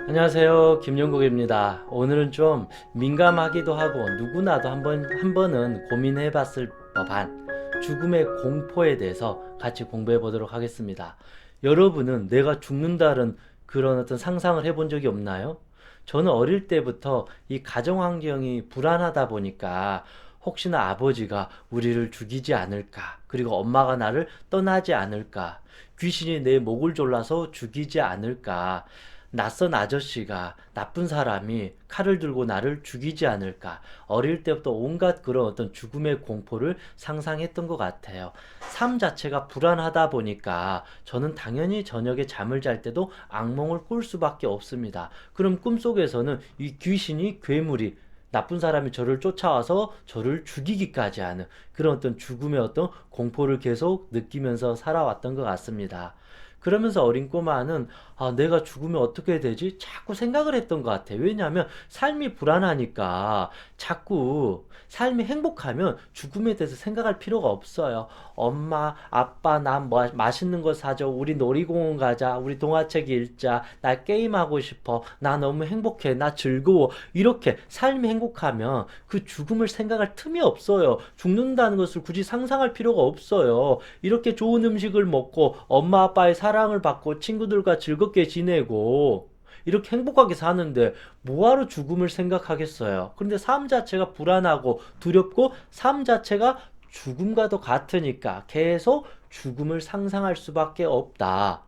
안녕하세요. 김영국입니다. 오늘은 좀 민감하기도 하고 누구나도 한 번은 고민해 봤을 법한 죽음의 공포에 대해서 같이 공부해 보도록 하겠습니다. 여러분은 내가 죽는다는 그런 어떤 상상을 해본 적이 없나요? 저는 어릴 때부터 이 가정 환경이 불안하다 보니까 혹시나 아버지가 우리를 죽이지 않을까, 그리고 엄마가 나를 떠나지 않을까, 귀신이 내 목을 졸라서 죽이지 않을까, 낯선 아저씨가, 나쁜 사람이 칼을 들고 나를 죽이지 않을까. 어릴 때부터 온갖 그런 어떤 죽음의 공포를 상상했던 것 같아요. 삶 자체가 불안하다 보니까 저는 당연히 저녁에 잠을 잘 때도 악몽을 꿀 수밖에 없습니다. 그럼 꿈속에서는 이 귀신이, 괴물이, 나쁜 사람이 저를 쫓아와서 저를 죽이기까지 하는 그런 어떤 죽음의 어떤 공포를 계속 느끼면서 살아왔던 것 같습니다. 그러면서 어린 꼬마는 내가 죽으면 어떻게 되지? 자꾸 생각을 했던 것 같아. 왜냐하면 삶이 불안하니까 자꾸 삶이 행복하면 죽음에 대해서 생각할 필요가 없어요. 엄마, 아빠, 나 뭐 맛있는 거 사줘. 우리 놀이공원 가자. 우리 동화책 읽자. 나 게임하고 싶어. 나 너무 행복해. 나 즐거워. 이렇게 삶이 행복하면 그 죽음을 생각할 틈이 없어요. 죽는다는 것을 굳이 상상할 필요가 없어요. 이렇게 좋은 음식을 먹고 엄마 아빠의 사랑을 받고 친구들과 즐겁게 지내고 이렇게 행복하게 사는데 뭐하러 죽음을 생각하겠어요. 그런데 삶 자체가 불안하고 두렵고 삶 자체가 죽음과도 같으니까 계속 죽음을 상상할 수밖에 없다.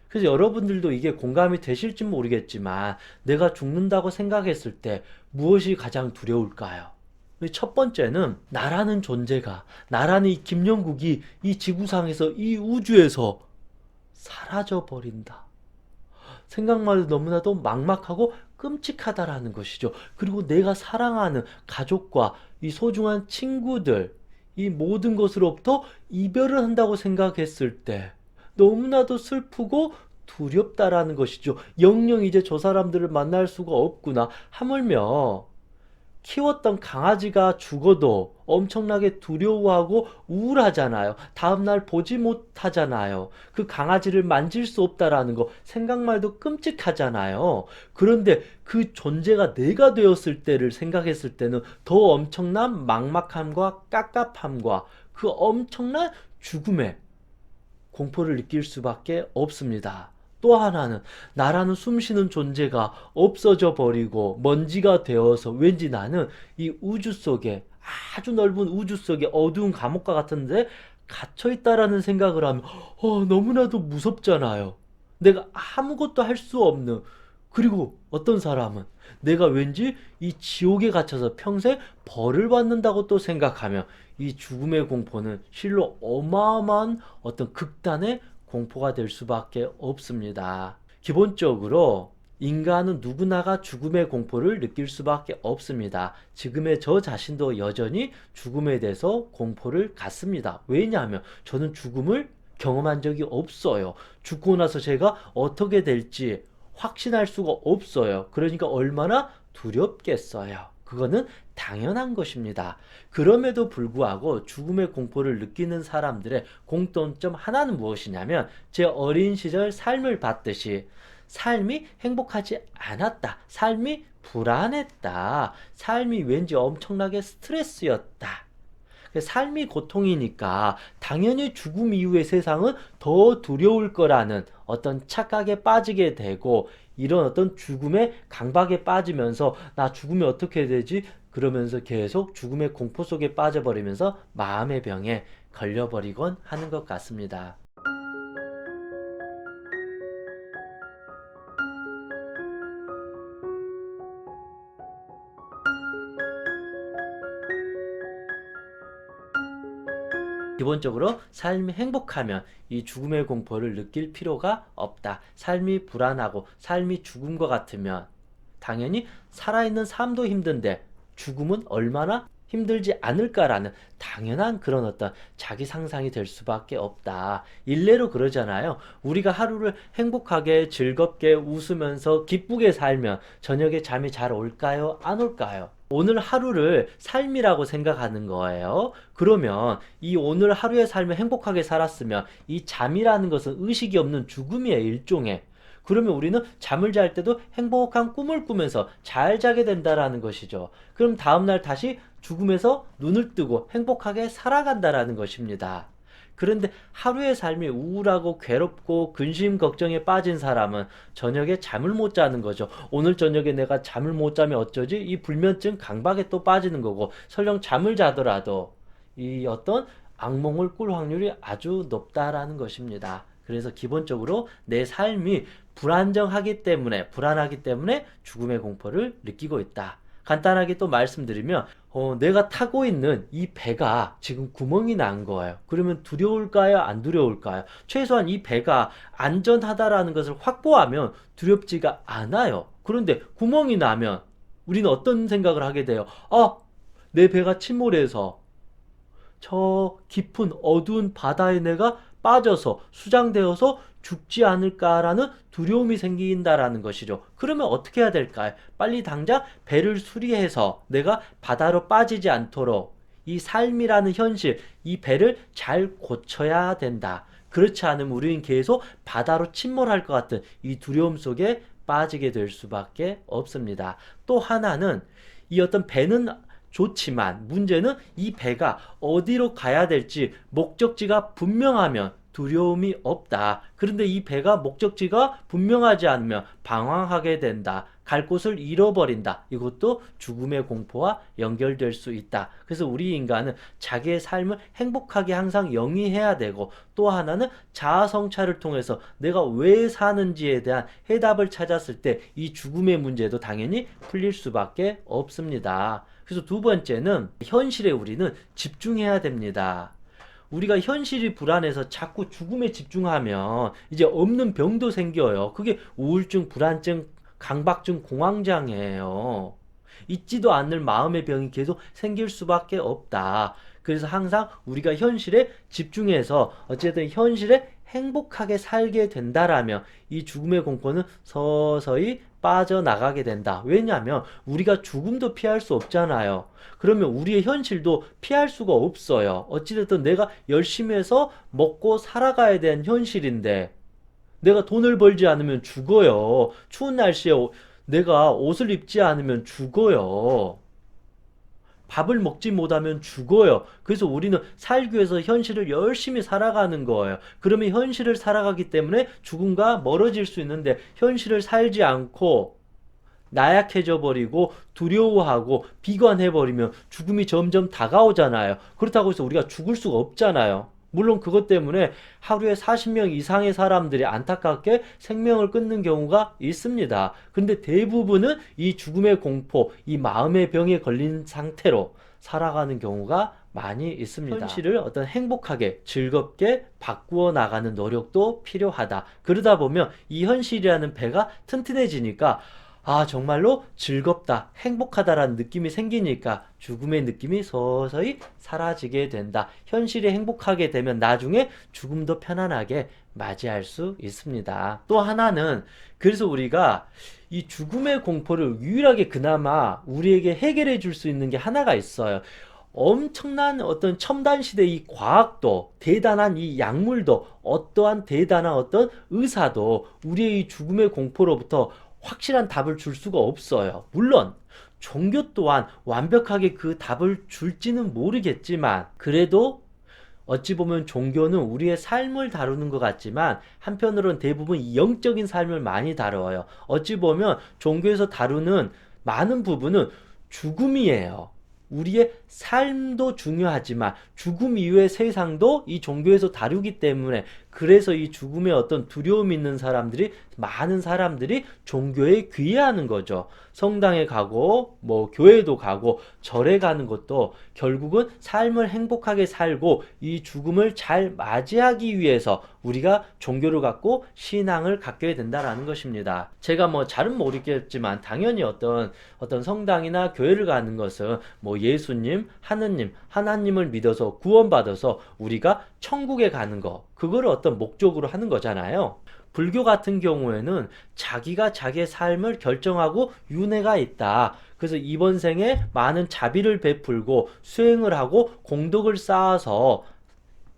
그래서 여러분들도 이게 공감이 되실지 모르겠지만 내가 죽는다고 생각했을 때 무엇이 가장 두려울까요? 첫 번째는 나라는 존재가, 나라는 이 김영국이 이 지구상에서, 이 우주에서 사라져 버린다. 생각만 해도 너무나도 막막하고 끔찍하다라는 것이죠. 그리고 내가 사랑하는 가족과 이 소중한 친구들, 이 모든 것으로부터 이별을 한다고 생각했을 때 너무나도 슬프고 두렵다라는 것이죠. 영영 이제 저 사람들을 만날 수가 없구나. 하물며 키웠던 강아지가 죽어도 엄청나게 두려워하고 우울하잖아요. 다음날 보지 못하잖아요. 그 강아지를 만질 수 없다라는 거 생각만 해도 끔찍하잖아요. 그런데 그 존재가 내가 되었을 때를 생각했을 때는 더 엄청난 막막함과 깝깝함과 그 엄청난 죽음의 공포를 느낄 수밖에 없습니다. 또 하나는 나라는 숨쉬는 존재가 없어져 버리고 먼지가 되어서 왠지 나는 이 우주 속에, 아주 넓은 우주 속에 어두운 감옥과 같은데 갇혀 있다라는 생각을 하면 너무나도 무섭잖아요. 내가 아무것도 할 수 없는, 그리고 어떤 사람은 내가 왠지 이 지옥에 갇혀서 평생 벌을 받는다고 또 생각하면 이 죽음의 공포는 실로 어마어마한 어떤 극단의 공포가 될 수밖에 없습니다. 기본적으로 인간은 누구나가 죽음의 공포를 느낄 수밖에 없습니다. 지금의 저 자신도 여전히 죽음에 대해서 공포를 갖습니다. 왜냐하면 저는 죽음을 경험한 적이 없어요. 죽고 나서 제가 어떻게 될지 확신할 수가 없어요. 그러니까 얼마나 두렵겠어요. 그거는 당연한 것입니다. 그럼에도 불구하고 죽음의 공포를 느끼는 사람들의 공통점 하나는 무엇이냐면 제 어린 시절 삶을 봤듯이 삶이 행복하지 않았다. 삶이 불안했다. 삶이 왠지 엄청나게 스트레스였다. 삶이 고통이니까 당연히 죽음 이후의 세상은 더 두려울 거라는 어떤 착각에 빠지게 되고 이런 어떤 죽음의 강박에 빠지면서 나 죽으면 어떻게 되지? 그러면서 계속 죽음의 공포 속에 빠져버리면서 마음의 병에 걸려버리곤 하는 것 같습니다. 기본적으로 삶이 행복하면 이 죽음의 공포를 느낄 필요가 없다. 삶이 불안하고 삶이 죽음과 같으면 당연히 살아있는 삶도 힘든데 죽음은 얼마나 힘들지 않을까라는 당연한 그런 어떤 자기 상상이 될 수밖에 없다. 일례로 그러잖아요. 우리가 하루를 행복하게 즐겁게 웃으면서 기쁘게 살면 저녁에 잠이 잘 올까요? 안 올까요? 오늘 하루를 삶이라고 생각하는 거예요. 그러면 이 오늘 하루의 삶을 행복하게 살았으면 이 잠이라는 것은 의식이 없는 죽음이에요, 일종의. 그러면 우리는 잠을 잘 때도 행복한 꿈을 꾸면서 잘 자게 된다라는 것이죠. 그럼 다음날 다시 죽음에서 눈을 뜨고 행복하게 살아간다라는 것입니다. 그런데 하루의 삶이 우울하고 괴롭고 근심 걱정에 빠진 사람은 저녁에 잠을 못 자는 거죠. 오늘 저녁에 내가 잠을 못 자면 어쩌지? 이 불면증 강박에 또 빠지는 거고, 설령 잠을 자더라도 이 어떤 악몽을 꿀 확률이 아주 높다라는 것입니다. 그래서 기본적으로 내 삶이 불안하기 때문에 죽음의 공포를 느끼고 있다. 간단하게 또 말씀드리면, 내가 타고 있는 이 배가 지금 구멍이 난 거예요. 그러면 두려울까요? 안 두려울까요? 최소한 이 배가 안전하다라는 것을 확보하면 두렵지가 않아요. 그런데 구멍이 나면 우리는 어떤 생각을 하게 돼요? 내 배가 침몰해서 저 깊은 어두운 바다에 내가 빠져서 수장되어서 죽지 않을까라는 두려움이 생긴다라는 것이죠. 그러면 어떻게 해야 될까요? 빨리 당장 배를 수리해서 내가 바다로 빠지지 않도록 이 삶이라는 현실, 이 배를 잘 고쳐야 된다. 그렇지 않으면 우리는 계속 바다로 침몰할 것 같은 이 두려움 속에 빠지게 될 수밖에 없습니다. 또 하나는 이 어떤 배는 좋지만 문제는 이 배가 어디로 가야 될지 목적지가 분명하면 두려움이 없다. 그런데 이 배가 목적지가 분명하지 않으면 방황하게 된다. 갈 곳을 잃어버린다. 이것도 죽음의 공포와 연결될 수 있다. 그래서 우리 인간은 자기의 삶을 행복하게 항상 영위해야 되고, 또 하나는 자아 성찰을 통해서 내가 왜 사는지에 대한 해답을 찾았을 때 이 죽음의 문제도 당연히 풀릴 수밖에 없습니다. 그래서 두 번째는 현실에 우리는 집중해야 됩니다. 우리가 현실이 불안해서 자꾸 죽음에 집중하면 이제 없는 병도 생겨요. 그게 우울증, 불안증, 강박증, 공황장애예요. 있지도 않을 마음의 병이 계속 생길 수밖에 없다. 그래서 항상 우리가 현실에 집중해서 어쨌든 현실에 행복하게 살게 된다라면 이 죽음의 공포는 서서히 빠져나가게 된다. 왜냐하면 우리가 죽음도 피할 수 없잖아요. 그러면 우리의 현실도 피할 수가 없어요. 어찌됐든 내가 열심히 해서 먹고 살아가야 되는 현실인데 내가 돈을 벌지 않으면 죽어요. 추운 날씨에 내가 옷을 입지 않으면 죽어요. 밥을 먹지 못하면 죽어요. 그래서 우리는 살기 위해서 현실을 열심히 살아가는 거예요. 그러면 현실을 살아가기 때문에 죽음과 멀어질 수 있는데, 현실을 살지 않고 나약해져 버리고 두려워하고 비관해 버리면 죽음이 점점 다가오잖아요. 그렇다고 해서 우리가 죽을 수가 없잖아요. 물론 그것 때문에 하루에 40명 이상의 사람들이 안타깝게 생명을 끊는 경우가 있습니다. 근데 대부분은 이 죽음의 공포, 이 마음의 병에 걸린 상태로 살아가는 경우가 많이 있습니다. 현실을 어떤 행복하게 즐겁게 바꾸어 나가는 노력도 필요하다. 그러다 보면 이 현실이라는 배가 튼튼해지니까 정말로 즐겁다, 행복하다라는 느낌이 생기니까 죽음의 느낌이 서서히 사라지게 된다. 현실이 행복하게 되면 나중에 죽음도 편안하게 맞이할 수 있습니다. 또 하나는, 그래서 우리가 이 죽음의 공포를 유일하게 그나마 우리에게 해결해 줄 수 있는 게 하나가 있어요. 엄청난 어떤 첨단 시대의 이 과학도, 대단한 이 약물도, 어떠한 대단한 어떤 의사도 우리의 이 죽음의 공포로부터 확실한 답을 줄 수가 없어요. 물론 종교 또한 완벽하게 그 답을 줄지는 모르겠지만, 그래도 어찌 보면 종교는 우리의 삶을 다루는 것 같지만 한편으로는 대부분 영적인 삶을 많이 다뤄요. 어찌 보면 종교에서 다루는 많은 부분은 죽음이에요. 우리의 삶도 중요하지만 죽음 이후의 세상도 이 종교에서 다루기 때문에, 그래서 이 죽음에 어떤 두려움이 있는 사람들이, 많은 사람들이 종교에 귀의하는 거죠. 성당에 가고 교회도 가고 절에 가는 것도 결국은 삶을 행복하게 살고 이 죽음을 잘 맞이하기 위해서 우리가 종교를 갖고 신앙을 갖게 된다라는 것입니다. 제가 잘은 모르겠지만 당연히 어떤 성당이나 교회를 가는 것은 예수님, 하나님을 믿어서 구원받아서 우리가 천국에 가는 거, 그거를 어떤 목적으로 하는 거잖아요. 불교 같은 경우에는 자기가 자기의 삶을 결정하고 윤회가 있다. 그래서 이번 생에 많은 자비를 베풀고 수행을 하고 공덕을 쌓아서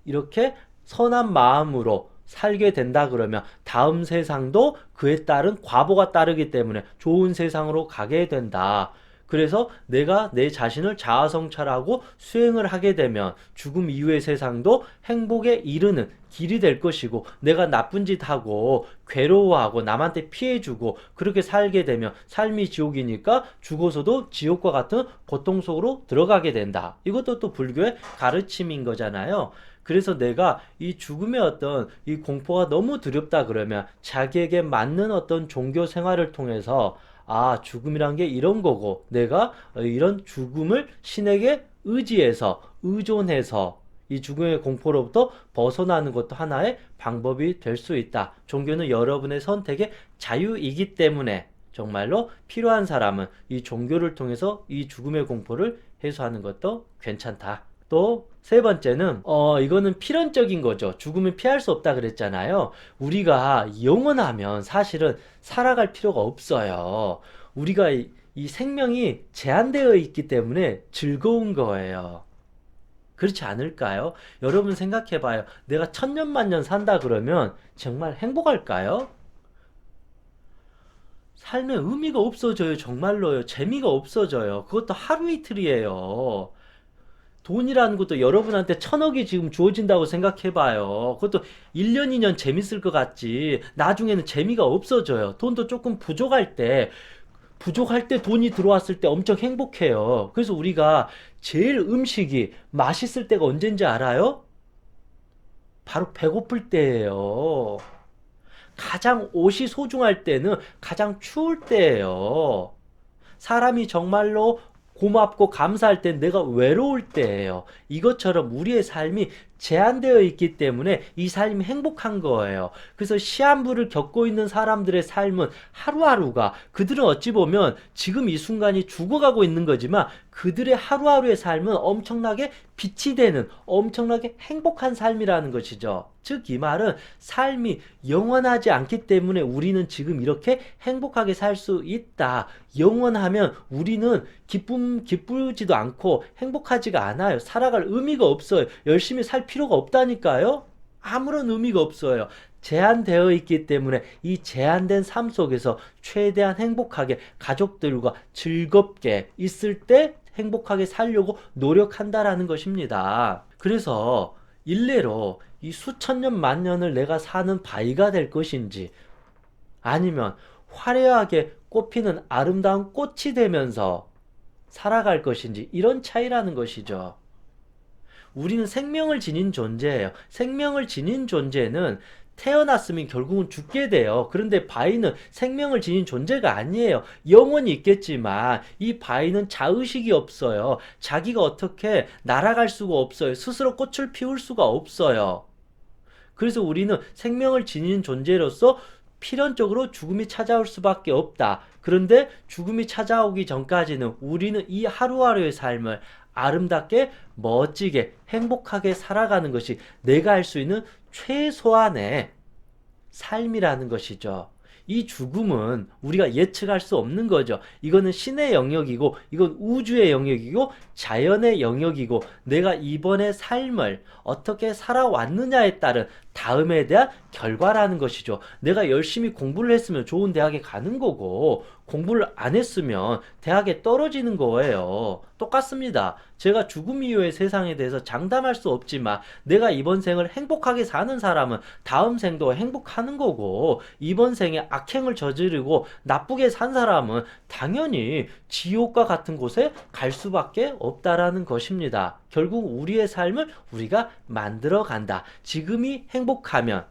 이렇게 선한 마음으로 살게 된다 그러면 다음 세상도 그에 따른 과보가 따르기 때문에 좋은 세상으로 가게 된다. 그래서 내가 내 자신을 자아성찰하고 수행을 하게 되면 죽음 이후의 세상도 행복에 이르는 길이 될 것이고, 내가 나쁜 짓 하고 괴로워하고 남한테 피해주고 그렇게 살게 되면 삶이 지옥이니까 죽어서도 지옥과 같은 고통 속으로 들어가게 된다. 이것도 또 불교의 가르침인 거잖아요. 그래서 내가 이 죽음의 어떤 이 공포가 너무 두렵다 그러면 자기에게 맞는 어떤 종교 생활을 통해서, 아, 죽음이란 게 이런 거고, 내가 이런 죽음을 신에게 의지해서, 의존해서 이 죽음의 공포로부터 벗어나는 것도 하나의 방법이 될 수 있다. 종교는 여러분의 선택의 자유이기 때문에 정말로 필요한 사람은 이 종교를 통해서 이 죽음의 공포를 해소하는 것도 괜찮다. 또 세 번째는 이거는 필연적인 거죠. 죽음은 피할 수 없다 그랬잖아요. 우리가 영원하면 사실은 살아갈 필요가 없어요. 우리가 이 생명이 제한되어 있기 때문에 즐거운 거예요. 그렇지 않을까요? 여러분 생각해 봐요. 내가 천년 만년 산다 그러면 정말 행복할까요? 삶의 의미가 없어져요. 정말로요. 재미가 없어져요. 그것도 하루 이틀이에요. 돈이라는 것도 여러분한테 1,000억이 지금 주어진다고 생각해봐요. 그것도 1년, 2년 재밌을 것 같지. 나중에는 재미가 없어져요. 돈도 조금 부족할 때 돈이 들어왔을 때 엄청 행복해요. 그래서 우리가 제일 음식이 맛있을 때가 언젠지 알아요? 바로 배고플 때예요. 가장 옷이 소중할 때는 가장 추울 때예요. 사람이 정말로 고맙고 감사할 땐 내가 외로울 때예요. 이것처럼 우리의 삶이 제한되어 있기 때문에 이 삶이 행복한 거예요. 그래서 시한부를 겪고 있는 사람들의 삶은 하루하루가, 그들은 어찌 보면 지금 이 순간이 죽어가고 있는 거지만 그들의 하루하루의 삶은 엄청나게 빛이 되는, 엄청나게 행복한 삶이라는 것이죠. 즉 이 말은 삶이 영원하지 않기 때문에 우리는 지금 이렇게 행복하게 살 수 있다. 영원하면 우리는 기쁘지도 않고 행복하지가 않아요. 살아갈 의미가 없어요. 열심히 살 필요가 없다니까요. 아무런 의미가 없어요. 제한되어 있기 때문에 이 제한된 삶 속에서 최대한 행복하게 가족들과 즐겁게 있을 때 행복하게 살려고 노력한다라는 것입니다. 그래서 일례로 이 수천 년 만년을 내가 사는 바위가 될 것인지, 아니면 화려하게 꽃피는 아름다운 꽃이 되면서 살아갈 것인지, 이런 차이라는 것이죠. 우리는 생명을 지닌 존재예요. 생명을 지닌 존재는 태어났으면 결국은 죽게 돼요. 그런데 바위는 생명을 지닌 존재가 아니에요. 영원히 있겠지만 이 바위는 자의식이 없어요. 자기가 어떻게 날아갈 수가 없어요. 스스로 꽃을 피울 수가 없어요. 그래서 우리는 생명을 지닌 존재로서 필연적으로 죽음이 찾아올 수밖에 없다. 그런데 죽음이 찾아오기 전까지는 우리는 이 하루하루의 삶을 아름답게, 멋지게, 행복하게 살아가는 것이 내가 할 수 있는 최소한의 삶이라는 것이죠. 이 죽음은 우리가 예측할 수 없는 거죠. 이거는 신의 영역이고, 이건 우주의 영역이고, 자연의 영역이고, 내가 이번의 삶을 어떻게 살아왔느냐에 따른 다음에 대한 결과라는 것이죠. 내가 열심히 공부를 했으면 좋은 대학에 가는 거고, 공부를 안 했으면 대학에 떨어지는 거예요. 똑같습니다. 제가 죽음 이후의 세상에 대해서 장담할 수 없지만 내가 이번 생을 행복하게 사는 사람은 다음 생도 행복하는 거고, 이번 생에 악행을 저지르고 나쁘게 산 사람은 당연히 지옥과 같은 곳에 갈 수밖에 없다라는 것입니다. 결국 우리의 삶을 우리가 만들어 간다. 지금이 행복하면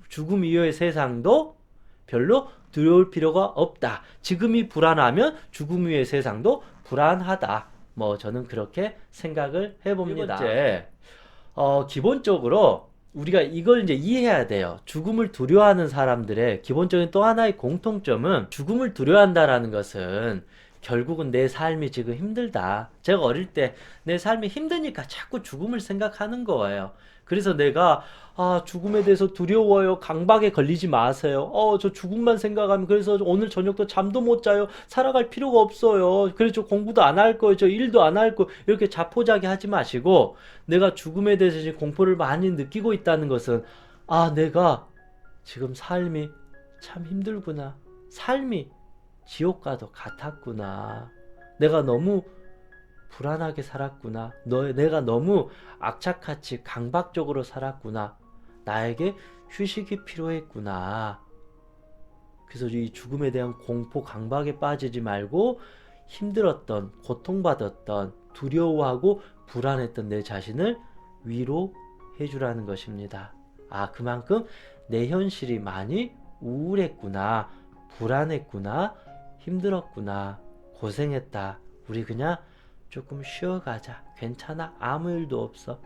죽음 이후의 세상도 별로 두려울 필요가 없다. 지금이 불안하면 죽음 이후의 세상도 불안하다. 저는 그렇게 생각을 해봅니다. 세 번째, 기본적으로 우리가 이걸 이제 이해해야 돼요. 죽음을 두려워하는 사람들의 기본적인 또 하나의 공통점은, 죽음을 두려워한다라는 것은 결국은 내 삶이 지금 힘들다. 제가 어릴 때 내 삶이 힘드니까 자꾸 죽음을 생각하는 거예요. 그래서 내가 죽음에 대해서 두려워요. 강박에 걸리지 마세요. 저 죽음만 생각하면 그래서 오늘 저녁도 잠도 못 자요. 살아갈 필요가 없어요. 그래서 저 공부도 안 할 거예요. 저 일도 안 할 거예요. 이렇게 자포자기 하지 마시고, 내가 죽음에 대해서 지금 공포를 많이 느끼고 있다는 것은, 아, 내가 지금 삶이 참 힘들구나. 삶이 지옥과도 같았구나. 내가 너무 불안하게 살았구나. 내가 너무 악착같이 강박적으로 살았구나. 나에게 휴식이 필요했구나. 그래서 이 죽음에 대한 공포, 강박에 빠지지 말고 힘들었던, 고통받았던, 두려워하고 불안했던 내 자신을 위로해 주라는 것입니다. 아, 그만큼 내 현실이 많이 우울했구나, 불안했구나, 힘들었구나, 고생했다. 우리 그냥 조금 쉬어가자. 괜찮아. 아무 일도 없어.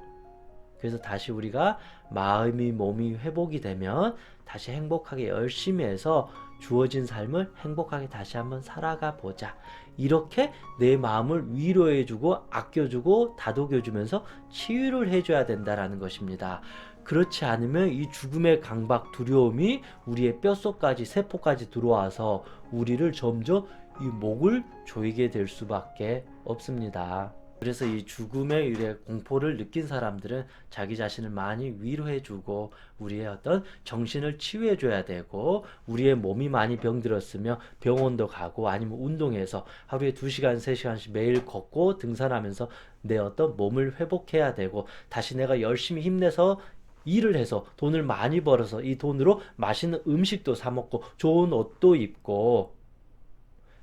그래서 다시 우리가 마음이 몸이 회복이 되면 다시 행복하게 열심히 해서 주어진 삶을 행복하게 다시 한번 살아가 보자. 이렇게 내 마음을 위로해주고 아껴주고 다독여주면서 치유를 해줘야 된다라는 것입니다. 그렇지 않으면 이 죽음의 강박, 두려움이 우리의 뼛속까지 세포까지 들어와서 우리를 점점 이 목을 조이게 될 수밖에 없습니다. 그래서 이 죽음의 일에 공포를 느낀 사람들은 자기 자신을 많이 위로해주고 우리의 어떤 정신을 치유해줘야 되고, 우리의 몸이 많이 병들었으면 병원도 가고 아니면 운동해서 하루에 2시간, 3시간씩 매일 걷고 등산하면서 내 어떤 몸을 회복해야 되고, 다시 내가 열심히 힘내서 일을 해서 돈을 많이 벌어서 이 돈으로 맛있는 음식도 사 먹고 좋은 옷도 입고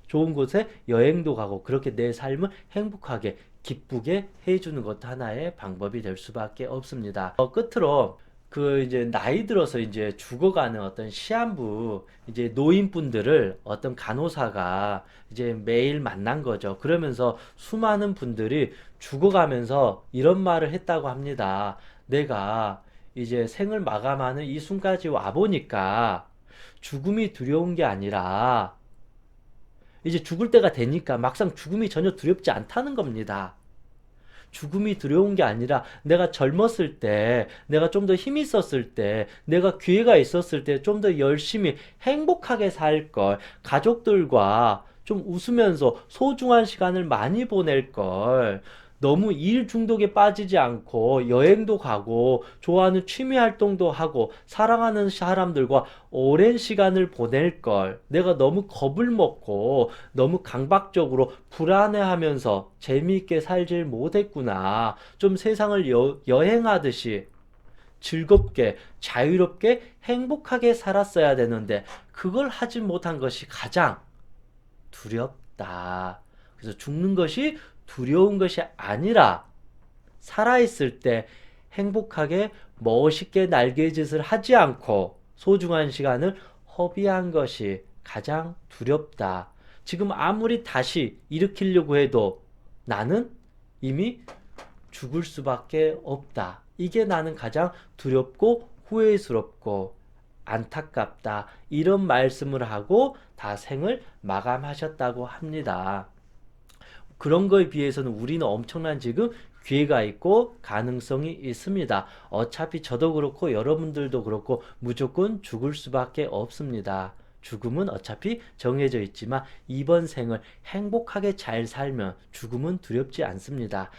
좋은 곳에 여행도 가고 그렇게 내 삶을 행복하게 기쁘게 해주는 것도 하나의 방법이 될 수밖에 없습니다. 끝으로 이제 나이 들어서 이제 죽어가는 어떤 시한부 이제 노인분들을 어떤 간호사가 이제 매일 만난 거죠. 그러면서 수많은 분들이 죽어가면서 이런 말을 했다고 합니다. 내가 이제 생을 마감하는 이 순간까지 와보니까 죽음이 두려운 게 아니라 이제 죽을 때가 되니까 막상 죽음이 전혀 두렵지 않다는 겁니다. 죽음이 두려운 게 아니라 내가 젊었을 때, 내가 좀 더 힘이 있었을 때, 내가 기회가 있었을 때 좀 더 열심히 행복하게 살 걸, 가족들과 좀 웃으면서 소중한 시간을 많이 보낼 걸, 너무 일 중독에 빠지지 않고 여행도 가고 좋아하는 취미 활동도 하고 사랑하는 사람들과 오랜 시간을 보낼 걸, 내가 너무 겁을 먹고 너무 강박적으로 불안해하면서 재미있게 살질 못했구나. 좀 세상을 여행하듯이 즐겁게 자유롭게 행복하게 살았어야 되는데 그걸 하지 못한 것이 가장 두렵다. 그래서 죽는 것이 두려운 것이 아니라 살아있을 때 행복하게 멋있게 날개짓을 하지 않고 소중한 시간을 허비한 것이 가장 두렵다. 지금 아무리 다시 일으키려고 해도 나는 이미 죽을 수밖에 없다. 이게 나는 가장 두렵고 후회스럽고 안타깝다. 이런 말씀을 하고 다 생을 마감하셨다고 합니다. 그런 거에 비해서는 우리는 엄청난 지금 기회가 있고 가능성이 있습니다. 어차피 저도 그렇고 여러분들도 그렇고 무조건 죽을 수밖에 없습니다. 죽음은 어차피 정해져 있지만 이번 생을 행복하게 잘 살면 죽음은 두렵지 않습니다.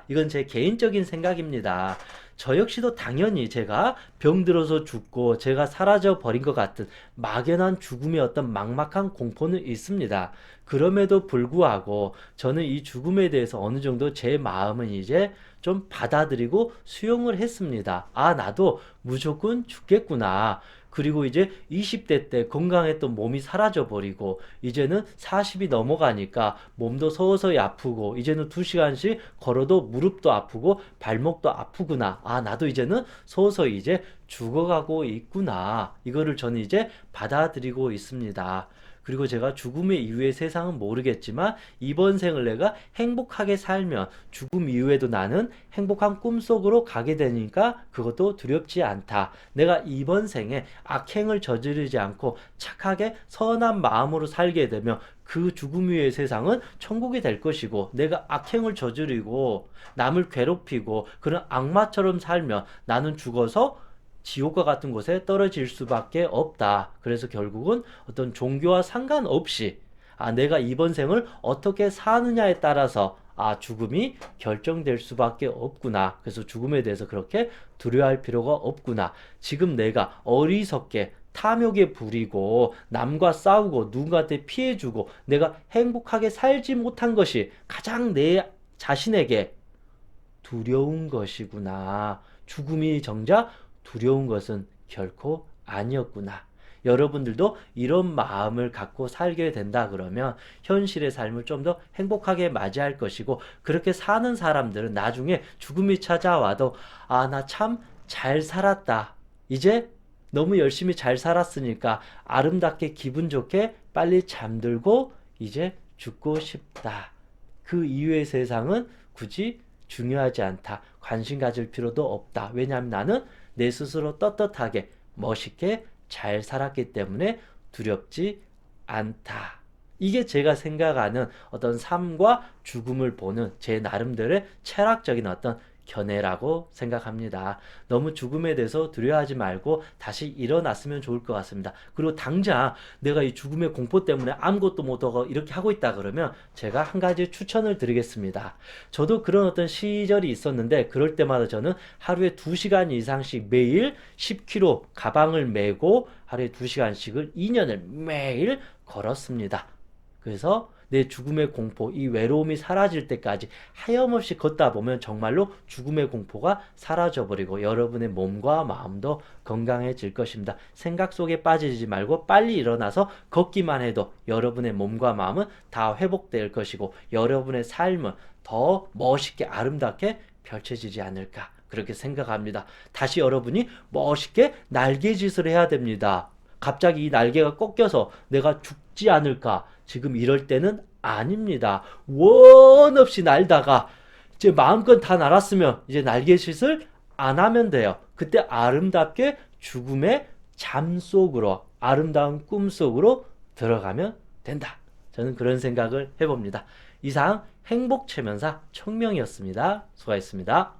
이건 제 개인적인 생각입니다. 저 역시도 당연히 제가 병들어서 죽고 제가 사라져 버린 것 같은 막연한 죽음의 어떤 막막한 공포는 있습니다. 그럼에도 불구하고 저는 이 죽음에 대해서 어느 정도 제 마음은 이제 좀 받아들이고 수용을 했습니다. 아, 나도 무조건 죽겠구나. 그리고 이제 20대 때 건강했던 몸이 사라져 버리고 이제는 40이 넘어가니까 몸도 서서히 아프고 이제는 2시간씩 걸어도 무릎도 아프고 발목도 아프구나. 아, 나도 이제는 서서히 이제 죽어가고 있구나. 이거를 저는 이제 받아들이고 있습니다. 그리고 제가 죽음의 이후의 세상은 모르겠지만 이번 생을 내가 행복하게 살면 죽음 이후에도 나는 행복한 꿈속으로 가게 되니까 그것도 두렵지 않다. 내가 이번 생에 악행을 저지르지 않고 착하게 선한 마음으로 살게 되면 그 죽음 이후의 세상은 천국이 될 것이고, 내가 악행을 저지르고 남을 괴롭히고 그런 악마처럼 살면 나는 죽어서 지옥과 같은 곳에 떨어질 수밖에 없다. 그래서 결국은 어떤 종교와 상관없이 내가 이번 생을 어떻게 사느냐에 따라서 죽음이 결정될 수밖에 없구나. 그래서 죽음에 대해서 그렇게 두려워할 필요가 없구나. 지금 내가 어리석게 탐욕에 부리고 남과 싸우고 누군가한테 피해주고 내가 행복하게 살지 못한 것이 가장 내 자신에게 두려운 것이구나. 죽음이 정작 두려운 것은 결코 아니었구나. 여러분들도 이런 마음을 갖고 살게 된다 그러면 현실의 삶을 좀 더 행복하게 맞이할 것이고, 그렇게 사는 사람들은 나중에 죽음이 찾아와도 나 참 잘 살았다. 이제 너무 열심히 잘 살았으니까 아름답게 기분 좋게 빨리 잠들고 이제 죽고 싶다. 그 이후의 세상은 굳이 중요하지 않다. 관심 가질 필요도 없다. 왜냐하면 나는 내 스스로 떳떳하게 멋있게 잘 살았기 때문에 두렵지 않다. 이게 제가 생각하는 어떤 삶과 죽음을 보는 제 나름대로의 철학적인 어떤 견해라고 생각합니다. 너무 죽음에 대해서 두려워하지 말고 다시 일어났으면 좋을 것 같습니다. 그리고 당장 내가 이 죽음의 공포 때문에 아무것도 못하고 이렇게 하고 있다 그러면 제가 한 가지 추천을 드리겠습니다. 저도 그런 어떤 시절이 있었는데 그럴 때마다 저는 하루에 2시간 이상씩 매일 10km 가방을 메고 하루에 2시간씩을 2년을 매일 걸었습니다. 그래서 내 죽음의 공포, 이 외로움이 사라질 때까지 하염없이 걷다 보면 정말로 죽음의 공포가 사라져버리고 여러분의 몸과 마음도 건강해질 것입니다. 생각 속에 빠지지 말고 빨리 일어나서 걷기만 해도 여러분의 몸과 마음은 다 회복될 것이고 여러분의 삶은 더 멋있게 아름답게 펼쳐지지 않을까, 그렇게 생각합니다. 다시 여러분이 멋있게 날개짓을 해야 됩니다. 갑자기 이 날개가 꺾여서 내가 죽지 않을까, 지금 이럴 때는 아닙니다. 원 없이 날다가 이제 마음껏 다 날았으면 이제 날개짓을 안 하면 돼요. 그때 아름답게 죽음의 잠 속으로, 아름다운 꿈 속으로 들어가면 된다. 저는 그런 생각을 해봅니다. 이상 행복체면사 청명이었습니다. 수고하셨습니다.